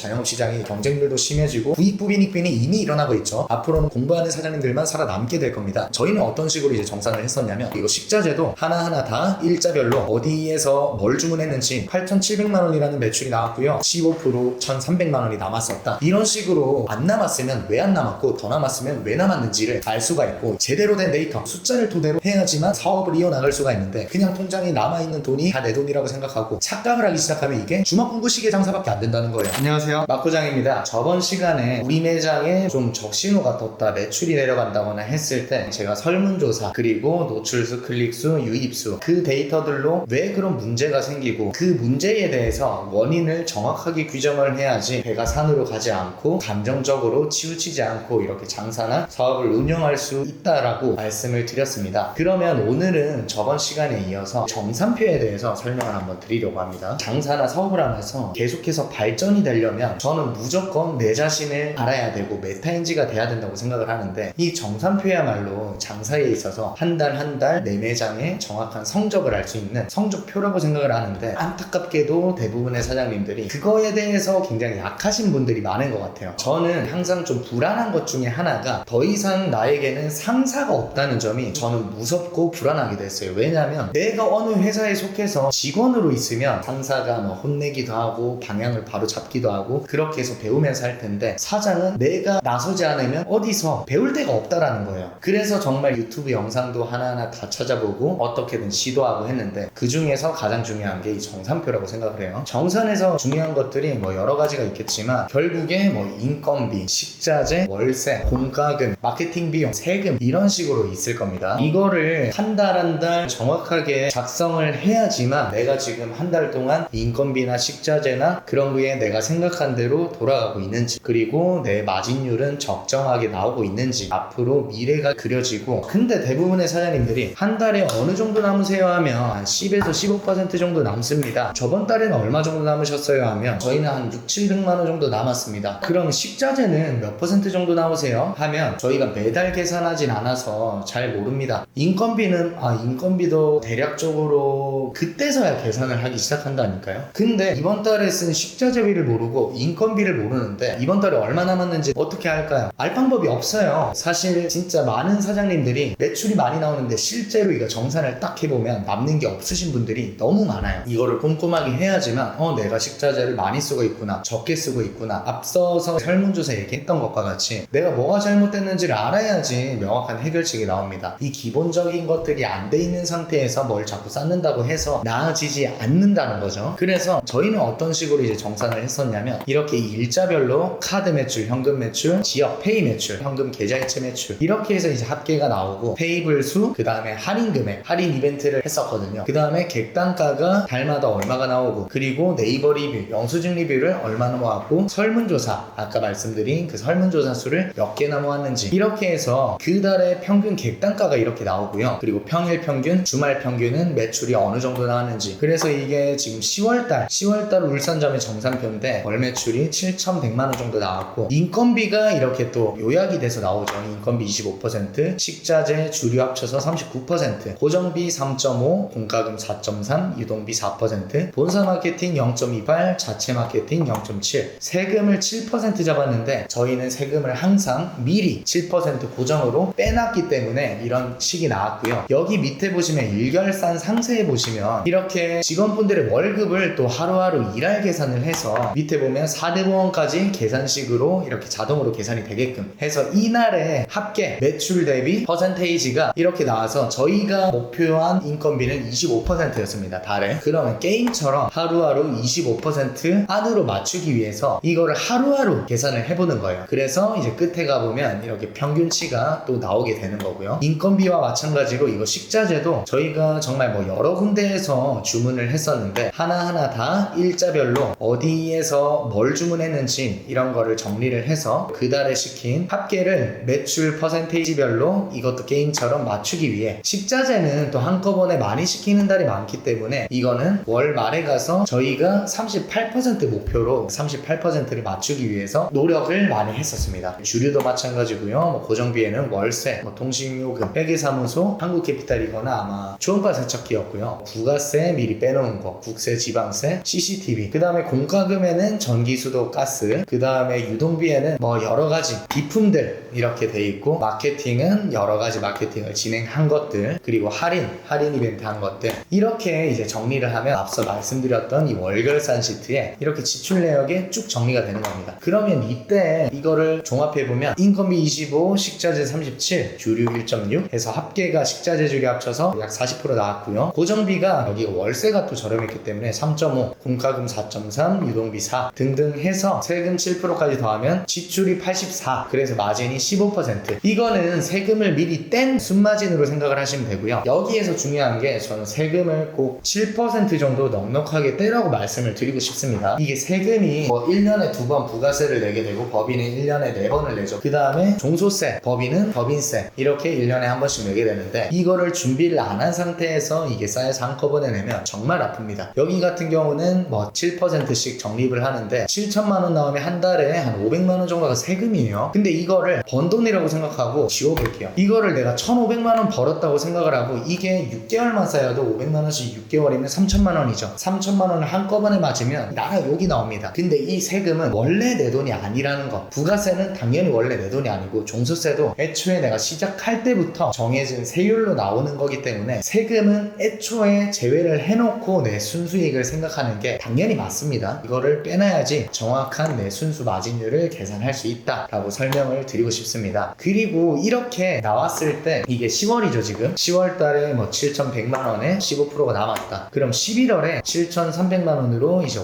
자영업시장이 경쟁률도 심해지고 부익부빈익빈이 이미 일어나고 있죠. 앞으로는 공부하는 사장님들만 살아남게 될 겁니다. 저희는 어떤 식으로 이제 정산을 했었냐면, 이거 식자재도 하나하나 다 일자별로 어디에서 뭘 주문했는지 8,700만 원이라는 매출이 나왔고요. 15% 1,300만 원이 남았었다. 이런 식으로 안 남았으면 왜 안 남았고 더 남았으면 왜 남았는지를 알 수가 있고, 제대로 된 데이터, 숫자를 토대로 해야지만 사업을 이어나갈 수가 있는데, 그냥 통장에 남아있는 돈이 다 내 돈이라고 생각하고 착각을 하기 시작하면 이게 주먹궁부시계 장사밖에 안 된다는 거예요. 안녕하세요. 막부장입니다. 저번 시간에 우리 매장에 좀 적신호가 떴다, 매출이 내려간다거나 했을 때 제가 설문조사, 그리고 노출수, 클릭수, 유입수, 그 데이터들로 왜 그런 문제가 생기고 그 문제에 대해서 원인을 정확하게 규정을 해야지 배가 산으로 가지 않고 감정적으로 치우치지 않고 이렇게 장사나 사업을 운영할 수 있다라고 말씀을 드렸습니다. 그러면 오늘은 저번 시간에 이어서 정산표에 대해서 설명을 한번 드리려고 합니다. 장사나 사업을 하면서 계속해서 발전이 되려면 저는 무조건 내 자신을 알아야 되고 메타인지가 돼야 된다고 생각을 하는데, 이 정산표야말로 장사에 있어서 한 달 한 달 내 매장의 정확한 성적을 알 수 있는 성적표라고 생각을 하는데, 안타깝게도 대부분의 사장님들이 그거에 대해서 굉장히 약하신 분들이 많은 것 같아요. 저는 항상 좀 불안한 것 중에 하나가, 더 이상 나에게는 상사가 없다는 점이 저는 무섭고 불안하게 됐어요. 왜냐하면 내가 어느 회사에 속해서 직원으로 있으면 상사가 뭐 혼내기도 하고 방향을 바로 잡기도 하고 그렇게 해서 배우면서 할 텐데, 사장은 내가 나서지 않으면 어디서 배울 데가 없다라는 거예요. 그래서 정말 유튜브 영상도 하나하나 다 찾아보고 어떻게든 시도하고 했는데, 그 중에서 가장 중요한 게 이 정산표라고 생각을 해요. 정산에서 중요한 것들이 뭐 여러 가지가 있겠지만, 결국에 뭐 인건비, 식자재, 월세, 공과금, 마케팅 비용, 세금, 이런 식으로 있을 겁니다. 이거를 한 달 한 달 정확하게 작성을 해야지만 내가 지금 한 달 동안 인건비나 식자재나 그런 거에 내가 생각한 대로 돌아가고 있는지, 그리고 내 마진율은 적정하게 나오고 있는지, 앞으로 미래가 그려지고. 근데 대부분의 사장님들이 한 달에 어느 정도 남으세요 하면 한 10에서 15% 정도 남습니다. 저번 달에는 얼마 정도 남으셨어요 하면 저희는 한 6, 700만 원 정도 남았습니다. 그럼 식자재는 몇 퍼센트 정도 나오세요 하면 저희가 매달 계산하진 않아서 잘 모릅니다. 인건비도 대략적으로 그때서야 계산을 하기 시작한다니까요. 근데 이번 달에 쓴 식자재비를 모르고 인건비를 모르는데 이번 달에 얼마 남았는지 어떻게 할까요? 알 방법이 없어요. 사실 진짜 많은 사장님들이 매출이 많이 나오는데 실제로 이거 정산을 딱 해보면 남는 게 없으신 분들이 너무 많아요. 이거를 꼼꼼하게 해야지만 내가 식자재를 많이 쓰고 있구나, 적게 쓰고 있구나, 앞서서 설문조사 얘기했던 것과 같이 내가 뭐가 잘못됐는지를 알아야지 명확한 해결책이 나옵니다. 이 기본적인 것들이 안 돼 있는 상태에서 뭘 자꾸 쌓는다고 해서 나아지지 않는다는 거죠. 그래서 저희는 어떤 식으로 이제 정산을 했었냐면, 이렇게 일자별로 카드 매출, 현금 매출, 지역 페이 매출, 현금 계좌이체 매출, 이렇게 해서 이제 합계가 나오고, 페이블 수, 그 다음에 할인 금액, 할인 이벤트를 했었거든요. 그 다음에 객단가가 달마다 얼마가 나오고, 그리고 네이버 리뷰, 영수증 리뷰를 얼마나 모았고, 설문조사, 아까 말씀드린 그 설문조사 수를 몇 개나 모았는지, 이렇게 해서 그 달의 평균 객단가가 이렇게 나오고요. 그리고 평일 평균, 주말 평균은 매출이 어느 정도 나왔는지. 그래서 이게 지금 10월달 울산점의 정산표인데 월 매출이 7,100만 원 정도 나왔고, 인건비가 이렇게 또 요약이 돼서 나오죠. 인건비 25%, 식자재 주류 합쳐서 39%, 고정비 3.5, 공과금 4.3, 유동비 4%, 본사 마케팅 0.28, 자체 마케팅 0.7, 세금을 7% 잡았는데 저희는 세금을 항상 미리 7% 고정으로 빼놨기 때문에 이런 식이 나왔고요. 여기 밑에 보시면 일결산 상세에 보시면 이렇게 직원분들의 월급을 또 하루하루 일할 계산을 해서 밑에 보면 4대 보험까지 계산식으로 이렇게 자동으로 계산이 되게끔 해서 이날의 합계 매출 대비 퍼센테이지가 이렇게 나와서 저희가 목표한 인건비는 25%였습니다. 달에. 그러면 게임처럼 하루하루 25% 안으로 맞추기 위해서 이거를 하루하루 계산을 해보는 거예요. 그래서 이제 끝에 가보면 이렇게 평균치가 또 나오게 되는 거고요. 인건비와 마찬가지로 이거 식자재도 저희가 정말 뭐 여러 군데에서 주문을 했었는데 하나하나 다 일자별로 어디에서 뭘 주문했는지 이런 거를 정리를 해서 그 달에 시킨 합계를 매출 퍼센테이지별로 이것도 게임처럼 맞추기 위해, 식자재는 또 한꺼번에 많이 시키는 달이 많기 때문에 이거는 월 말에 가서 저희가 38% 목표로 38%를 맞추기 위해서 노력을 많이 했었습니다. 주류도 마찬가지고요. 뭐 고정비에는 월세, 뭐 통신요금, 회계사무소, 한국캐피탈이거나 아마 초음파 세척기였고요. 부가세 미리 빼놓은 거, 국세, 지방세, CCTV, 그 다음에 공과금에는 전기, 수도, 가스. 그 다음에 유동비에는 뭐 여러가지 비품들 이렇게 돼 있고, 마케팅은 여러가지 마케팅을 진행한 것들, 그리고 할인 이벤트 한 것들, 이렇게 이제 정리를 하면 앞서 말씀드렸던 이 월결산 시트에 이렇게 지출 내역이 쭉 정리가 되는 겁니다. 그러면 이때 이거를 종합해보면 인건비 25, 식자재 37, 주류 1.6 해서 합계가 식자재 주류 합쳐서 약 40% 나왔고요. 고정비가 여기 월세가 또 저렴했기 때문에 3.5, 공과금 4.3, 유동비 4 등등 해서 세금 7%까지 더하면 지출이 84, 그래서 마진이 15%. 이거는 세금을 미리 뗀 순마진으로 생각을 하시면 되고요. 여기에서 중요한 게 저는 세금을 꼭 7% 정도 넉넉하게 떼라고 말씀을 드리고 싶습니다. 이게 세금이 뭐 1년에 2번 부가세를 내게 되고, 법인은 1년에 4번을 내죠. 그 다음에 종소세, 법인은 법인세, 이렇게 1년에 한 번씩 내게 되는데, 이거를 준비를 안 한 상태에서 이게 쌓여서 한꺼번에 내면 정말 아픕니다. 여기 같은 경우는 뭐 7%씩 적립을 하는데 7천만 원 나오면 한 달에 한 500만 원 정도가 세금이에요. 근데 이거를 번 돈이라고 생각하고 지워볼게요. 이거를 내가 1,500만 원 벌었다고 생각을 하고, 이게 6개월만 쌓여도 500만 원씩 6개월이면 3천만 원이죠. 3천만 원을 한꺼번에 맞으면 나라 욕이 나옵니다. 근데 이 세금은 원래 내 돈이 아니라는 거. 부가세는 당연히 원래 내 돈이 아니고, 종소세도 애초에 내가 시작할 때부터 정해진 세율로 나오는 거기 때문에 세금은 애초에 제외를 해놓고 내 순수익을 생각하는 게 당연히 맞습니다. 이거를 빼놔야지 정확한 내 순수 마진율을 계산할 수 있다 라고 설명을 드리고 싶습니다. 그리고 이렇게 나왔을 때, 이게 10월이죠 지금. 10월 달에 뭐 7,100만 원에 15%가 남았다. 그럼 11월에 7,300만 원으로 이제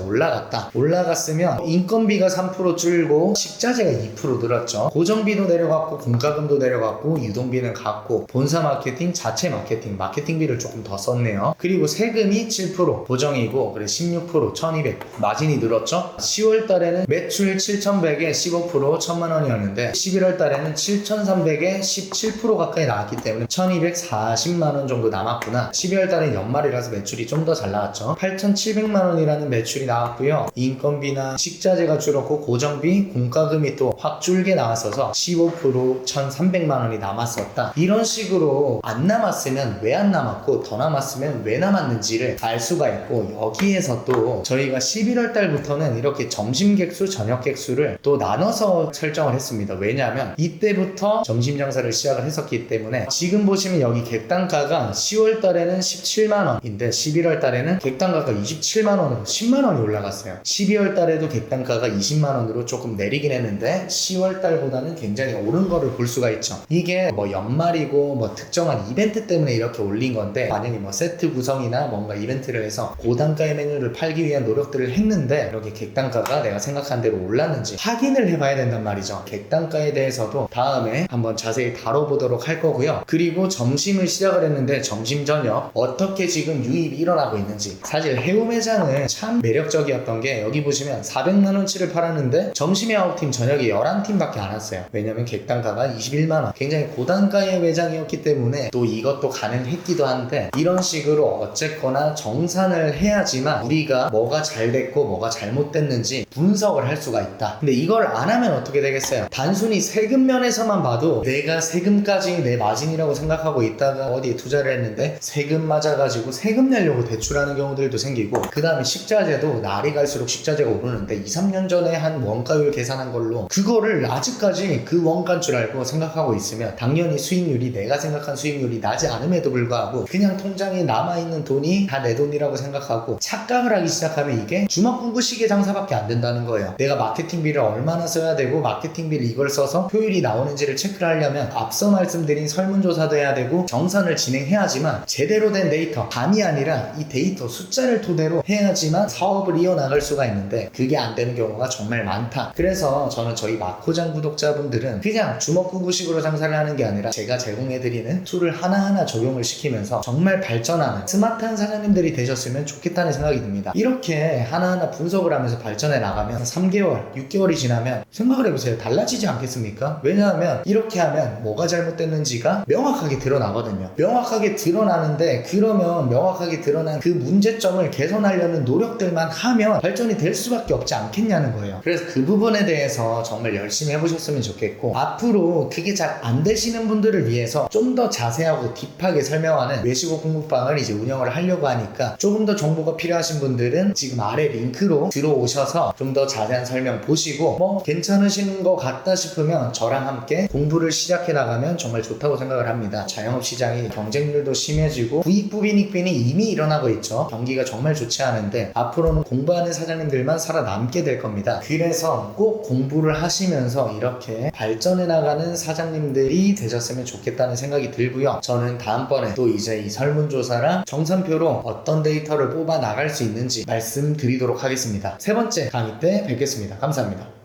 올라갔으면 인건비가 3% 줄고 식자재가 2% 늘었죠. 고정비도 내려갔고, 공과금도 내려갔고, 유동비는 갔고, 본사 마케팅, 자체 마케팅비를 조금 더 썼네요. 그리고 세금이 7% 보정이고, 그래 16%, 1200 마진이 늘었죠. 10월 달에는 매출 7,100에 15% 1,000만 원이었는데 11월 달에는 7,300에 17% 가까이 나왔기 때문에 1,240만 원 정도 남았구나. 12월 달에 연말이라서 매출이 좀 더 잘 나왔죠. 8,700만 원이라는 매출이 나왔고요. 인건비나 식자재가 줄었고, 고정비, 공과금이 또 확 줄게 나왔어서 15% 1,300만 원이 남았었다. 이런 식으로 안 남았으면 왜 안 남았고, 더 남았으면 왜 남았는지를 알 수가 있고, 여기에서 또 저희가 11월 달부터는 이렇게 점심 객수, 저녁 객수를 또 나눠서 설정을 했습니다. 왜냐하면 이때부터 점심 장사를 시작을 했었기 때문에. 지금 보시면 여기 객단가가 10월 달에는 17만 원인데 11월 달에는 객단가가 27만 원으로 10만 원이 올라갔어요. 12월 달에도 객단가가 20만 원으로 조금 내리긴 했는데 10월 달보다는 굉장히 오른 거를 볼 수가 있죠. 이게 뭐 연말이고 뭐 특정한 이벤트 때문에 이렇게 올린 건데, 만약에 뭐 세트 구성이나 뭔가 이벤트를 해서 고단가의 메뉴를 팔기 위한 노력들을 했는데 이렇게 객단가가 내가 생각한 대로 올랐는지 확인을 해봐야 된단 말이죠. 객단가에 대해서도 다음에 한번 자세히 다뤄보도록 할 거고요. 그리고 점심을 시작을 했는데 점심 저녁 어떻게 지금 유입이 일어나고 있는지. 사실 해우 매장은 참 매력적이었던 게, 여기 보시면 400만 원치를 팔았는데 점심에 9팀, 저녁에 11팀밖에 안 왔어요. 왜냐면 객단가가 21만 원, 굉장히 고단가의 매장이었기 때문에 또 이것도 가능했기도 한데, 이런 식으로 어쨌거나 정산을 해야지만 우리가 뭐가 잘 됐고 뭐가 잘못됐는지 분석을 할 수가 있다. 근데 이걸 안 하면 어떻게 되겠어요? 단순히 세금 면에서만 봐도 내가 세금까지 내 마진이라고 생각하고 있다가 어디에 투자를 했는데 세금 맞아가지고 세금 내려고 대출하는 경우들도 생기고, 그 다음에 식자재도 날이 갈수록 식자재가 오르는데 2, 3년 전에 한 원가율 계산한 걸로 그거를 아직까지 그 원가인 줄 알고 생각하고 있으면 당연히 수익률이, 내가 생각한 수익률이 나지 않음에도 불구하고 그냥 통장에 남아있는 돈이 다 내 돈이라고 생각하고 착각을 하기 시작하면 이게 주먹궁구 시계 장사밖에 안 된다는 거예요. 내가 마케팅비를 얼마나 써야 되고, 마케팅비를 이걸 써서 효율이 나오는지를 체크를 하려면 앞서 말씀드린 설문조사도 해야 되고 정산을 진행해야지만, 제대로 된 데이터, 감이 아니라 이 데이터 숫자를 토대로 해야지만 사업을 이어나갈 수가 있는데, 그게 안 되는 경우가 정말 많다. 그래서 저는 저희 마코장 구독자분들은 그냥 주먹궁구식으로 장사를 하는 게 아니라 제가 제공해드리는 툴을 하나하나 적용을 시키면서 정말 발전하는 스마트한 사장님들이 되셨으면 좋겠다는 생각이 듭니다. 이렇게 하나하나 분석을 하면서 발전해 나가면 3개월, 6개월이 지나면 생각을 해보세요. 달라지지 않겠습니까? 왜냐하면 이렇게 하면 뭐가 잘못됐는지가 명확하게 드러나거든요. 명확하게 드러나는데, 그러면 명확하게 드러난 그 문제점을 개선하려는 노력들만 하면 발전이 될 수밖에 없지 않겠냐는 거예요. 그래서 그 부분에 대해서 정말 열심히 해보셨으면 좋겠고, 앞으로 그게 잘 안 되시는 분들을 위해서 좀 더 자세하고 딥하게 설명하는 외식업 공부방을 이제 운영을 하려고 하니까, 조금 더 정보가 필요하신 분들은 지금 아래 링크로 들어오셔서 오셔서 좀 더 자세한 설명 보시고 뭐 괜찮으신 것 같다 싶으면 저랑 함께 공부를 시작해 나가면 정말 좋다고 생각을 합니다. 자영업 시장이 경쟁률도 심해지고 부익부빈익빈이 이미 일어나고 있죠. 경기가 정말 좋지 않은데 앞으로는 공부하는 사장님들만 살아남게 될 겁니다. 그래서 꼭 공부를 하시면서 이렇게 발전해 나가는 사장님들이 되셨으면 좋겠다는 생각이 들고요. 저는 다음번에 또 이제 이 설문조사랑 정산표로 어떤 데이터를 뽑아 나갈 수 있는지 말씀드리도록 하겠습니다. 세 번째 강의 때 뵙겠습니다. 감사합니다.